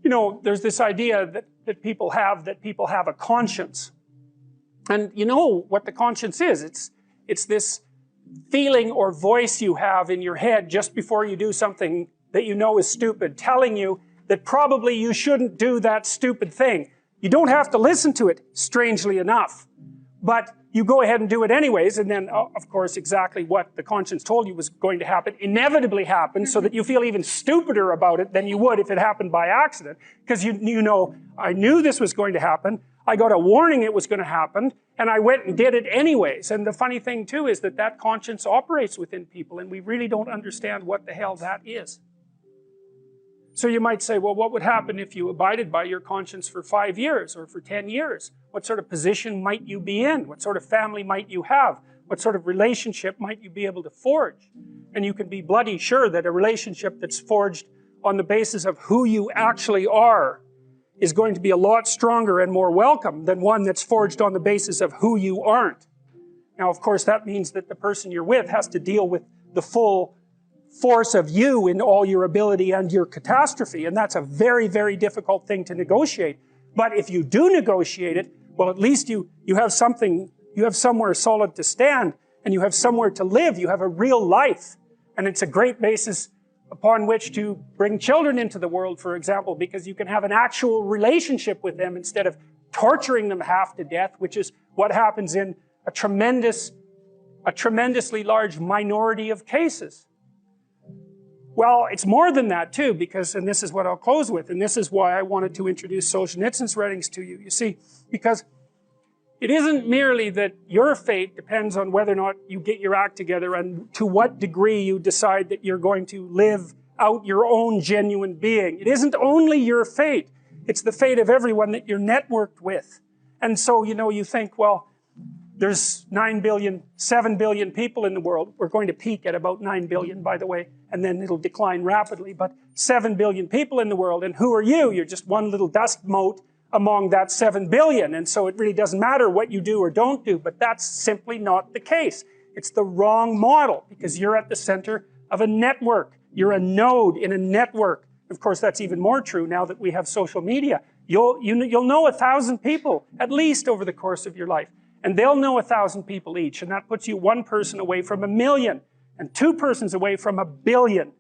you know, there's this idea that people have a conscience. And you know what the conscience is. It's this feeling or voice you have in your head just before you do something that you know is stupid, telling you that probably you shouldn't do that stupid thing. You don't have to listen to it, strangely enough. But you go ahead and do it anyways, and then, of course, exactly what the conscience told you was going to happen inevitably happens, so that you feel even stupider about it than you would if it happened by accident. Because you know, I knew this was going to happen, I got a warning it was going to happen, and I went and did it anyways. And the funny thing too is that conscience operates within people, and we really don't understand what the hell that is. So you might say, well, what would happen if you abided by your conscience for 5 years or for 10 years? What sort of position might you be in? What sort of family might you have? What sort of relationship might you be able to forge? And you can be bloody sure that a relationship that's forged on the basis of who you actually are is going to be a lot stronger and more welcome than one that's forged on the basis of who you aren't. Now, of course, that means that the person you're with has to deal with the full force of you in all your ability and your catastrophe, and that's a very, very difficult thing to negotiate. But if you do negotiate it, well, at least you have something, you have somewhere solid to stand, and you have somewhere to live, you have a real life, and it's a great basis upon which to bring children into the world, for example, because you can have an actual relationship with them instead of torturing them half to death, which is what happens in a tremendously large minority of cases. Well, it's more than that too, because, and this is what I'll close with, and this is why I wanted to introduce Solzhenitsyn's writings to you. You see, because it isn't merely that your fate depends on whether or not you get your act together and to what degree you decide that you're going to live out your own genuine being. It isn't only your fate, it's the fate of everyone that you're networked with. And so, you know, you think, well, there's 9 billion, 7 billion people in the world. We're going to peak at about 9 billion, by the way, and then it'll decline rapidly, but 7 billion people in the world, and who are you? You're just one little dust mote among that 7 billion, and so it really doesn't matter what you do or don't do, but that's simply not the case. It's the wrong model, because you're at the center of a network. You're a node in a network. Of course, that's even more true now that we have social media. You'll know 1,000 people, at least over the course of your life. And they'll know 1,000 people each, and that puts you one person away from 1 million, and 2 persons away from 1 billion.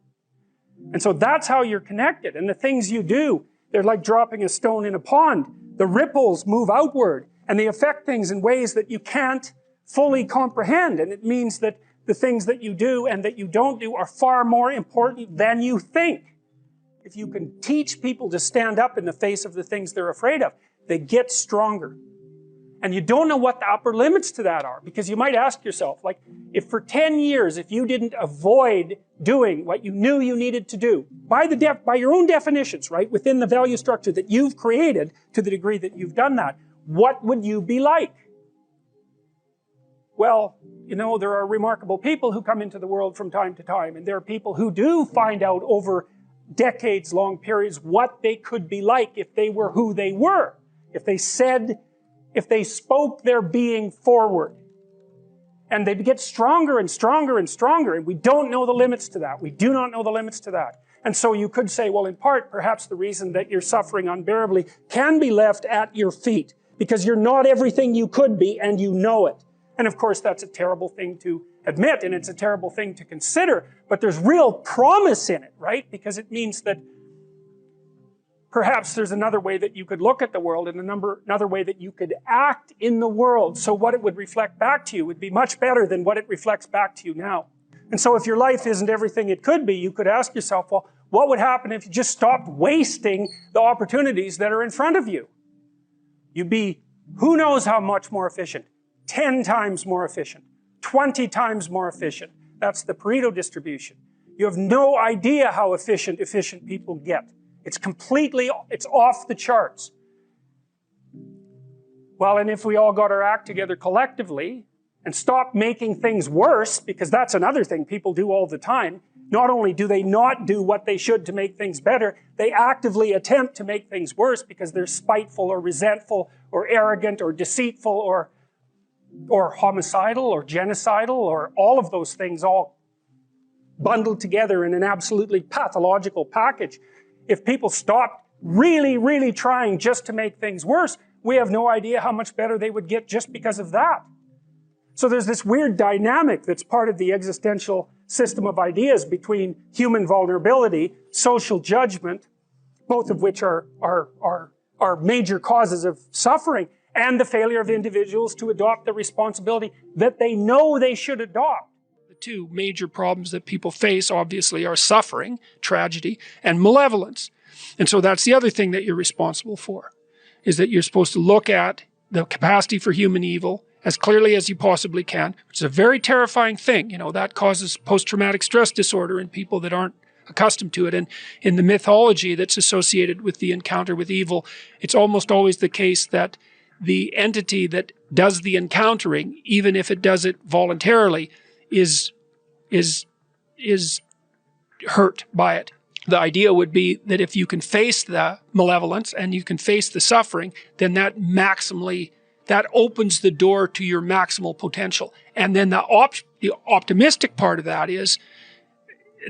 And so that's how you're connected, and the things you do, they're like dropping a stone in a pond. The ripples move outward, and they affect things in ways that you can't fully comprehend, and it means that the things that you do and that you don't do are far more important than you think. If you can teach people to stand up in the face of the things they're afraid of, they get stronger. And you don't know what the upper limits to that are, because you might ask yourself, like, if for 10 years, if you didn't avoid doing what you knew you needed to do, by your own definitions, right, within the value structure that you've created, to the degree that you've done that, what would you be like? Well, you know, there are remarkable people who come into the world from time to time, and there are people who do find out over decades-long periods what they could be like if they were who they were, if they spoke their being forward. And they get stronger and stronger and stronger, and we don't know the limits to that. We do not know the limits to that. And so you could say, well, in part, perhaps the reason that you're suffering unbearably can be left at your feet, because you're not everything you could be, and you know it. And of course, that's a terrible thing to admit, and it's a terrible thing to consider, but there's real promise in it, right? Because it means that perhaps there's another way that you could look at the world, and another way that you could act in the world, so what it would reflect back to you would be much better than what it reflects back to you now. And so if your life isn't everything it could be, you could ask yourself, well, what would happen if you just stopped wasting the opportunities that are in front of you? You'd be, who knows how much more efficient? 10 times more efficient, 20 times more efficient. That's the Pareto distribution. You have no idea how efficient people get. It's off the charts. Well, and if we all got our act together collectively and stopped making things worse, because that's another thing people do all the time, not only do they not do what they should to make things better, they actively attempt to make things worse because they're spiteful or resentful or arrogant or deceitful or homicidal or genocidal or all of those things all bundled together in an absolutely pathological package. If people stopped really, really trying just to make things worse, we have no idea how much better they would get just because of that. So there's this weird dynamic that's part of the existential system of ideas between human vulnerability, social judgment, both of which are major causes of suffering, and the failure of individuals to adopt the responsibility that they know they should adopt. The two major problems that people face, obviously, are suffering, tragedy, and malevolence. And so that's the other thing that you're responsible for, is that you're supposed to look at the capacity for human evil as clearly as you possibly can, which is a very terrifying thing. You know, that causes post-traumatic stress disorder in people that aren't accustomed to it. And in the mythology that's associated with the encounter with evil, it's almost always the case that the entity that does the encountering, even if it does it voluntarily, is hurt by it. The idea would be that if you can face the malevolence and you can face the suffering, then that opens the door to your maximal potential. And then the optimistic part of that is,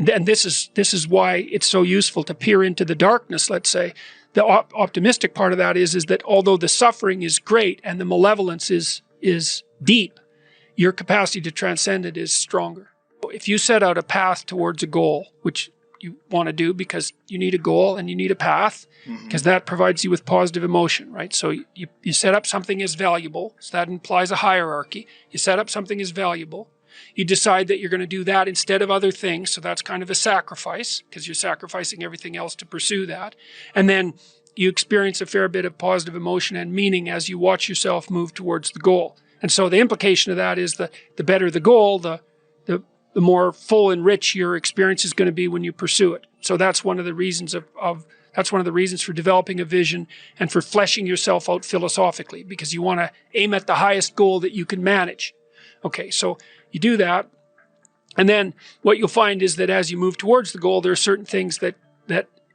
and this is why it's so useful to peer into the darkness, let's say, the optimistic part of that is that although the suffering is great and the malevolence is deep, your capacity to transcend it is stronger. If you set out a path towards a goal, which you want to do because you need a goal and you need a path, because that provides you with positive emotion, right? So you set up something as valuable, so that implies a hierarchy. You set up something as valuable. You decide that you're going to do that instead of other things, so that's kind of a sacrifice, because you're sacrificing everything else to pursue that. And then you experience a fair bit of positive emotion and meaning as you watch yourself move towards the goal. And so the implication of that is the better the goal, the more full and rich your experience is going to be when you pursue it. So that's one of the reasons that's one of the reasons for developing a vision and for fleshing yourself out philosophically, because you want to aim at the highest goal that you can manage. Okay, so you do that, and then what you'll find is that as you move towards the goal, there are certain things that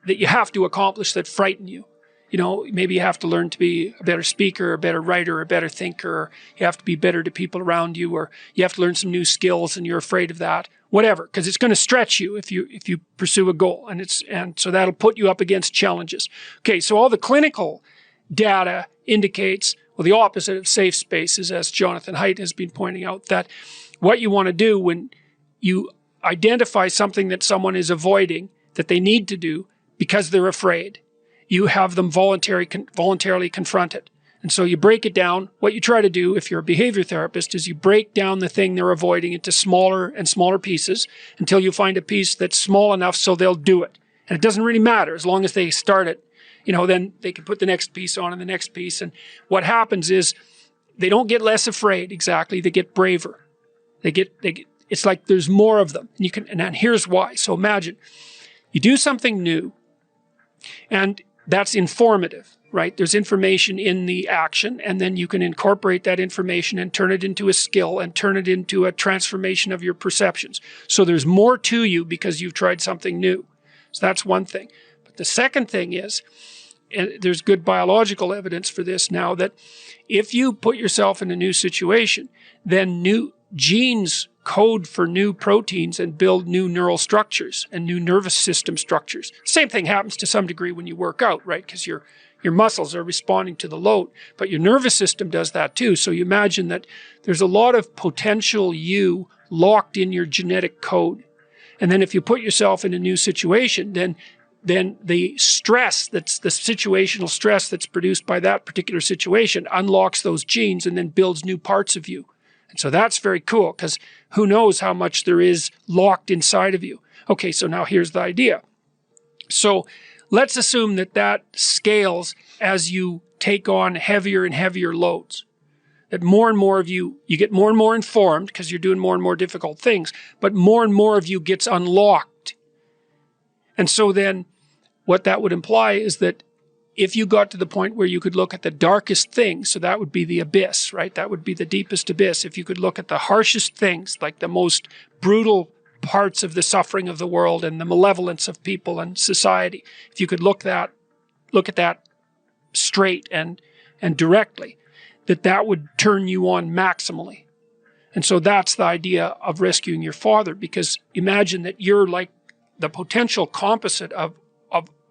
you have to accomplish that frighten you. You know, maybe you have to learn to be a better speaker, a better writer, a better thinker, or you have to be better to people around you, or you have to learn some new skills and you're afraid of that, whatever, because it's going to stretch you if you pursue a goal, and so that'll put you up against challenges. Okay, so all the clinical data indicates, well, the opposite of safe spaces, as Jonathan Haidt has been pointing out, that what you want to do when you identify something that someone is avoiding that they need to do because they're afraid, you have them voluntarily confront it. And so you break it down. What you try to do, if you're a behavior therapist, is you break down the thing they're avoiding into smaller and smaller pieces until you find a piece that's small enough so they'll do it. And it doesn't really matter as long as they start it. You know, then they can put the next piece on and the next piece. And what happens is they don't get less afraid exactly. They get braver. It's like there's more of them. And here's why. So imagine you do something new, and that's informative, right? There's information in the action, and then you can incorporate that information and turn it into a skill and turn it into a transformation of your perceptions. So there's more to you because you've tried something new. So that's one thing. But the second thing is, and there's good biological evidence for this now, that if you put yourself in a new situation, then new genes code for new proteins and build new neural structures and new nervous system structures. Same thing happens to some degree when you work out, right? Because your muscles are responding to the load, but your nervous system does that too. So you imagine that there's a lot of potential you locked in your genetic code. And then if you put yourself in a new situation, then the stress, that's the situational stress that's produced by that particular situation, unlocks those genes and then builds new parts of you. And so that's very cool, because who knows how much there is locked inside of you. Okay, so now here's the idea. So let's assume that scales as you take on heavier and heavier loads. That more and more of you get more and more informed because you're doing more and more difficult things, but more and more of you gets unlocked. And so then what that would imply is that if you got to the point where you could look at the darkest things, so that would be the abyss, right? That would be the deepest abyss. If you could look at the harshest things, like the most brutal parts of the suffering of the world and the malevolence of people and society, if you could look at that straight and directly, that would turn you on maximally. And so that's the idea of rescuing your father, because imagine that you're like the potential composite of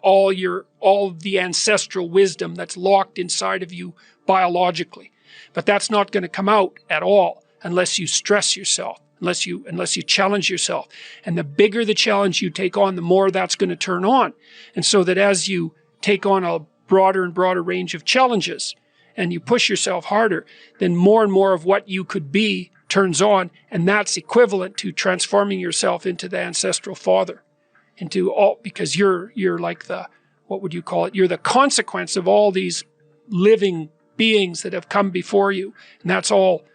all the ancestral wisdom that's locked inside of you biologically. But that's not going to come out at all unless you stress yourself, unless you challenge yourself. And the bigger the challenge you take on, the more that's going to turn on. And so that as you take on a broader and broader range of challenges and you push yourself harder, then more and more of what you could be turns on, and that's equivalent to transforming yourself into the ancestral father, because you're like the, what would you call it? You're the consequence of all these living beings that have come before you, and that's all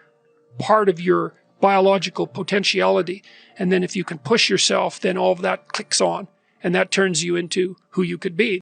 part of your biological potentiality. And then if you can push yourself, then all of that clicks on, and that turns you into who you could be.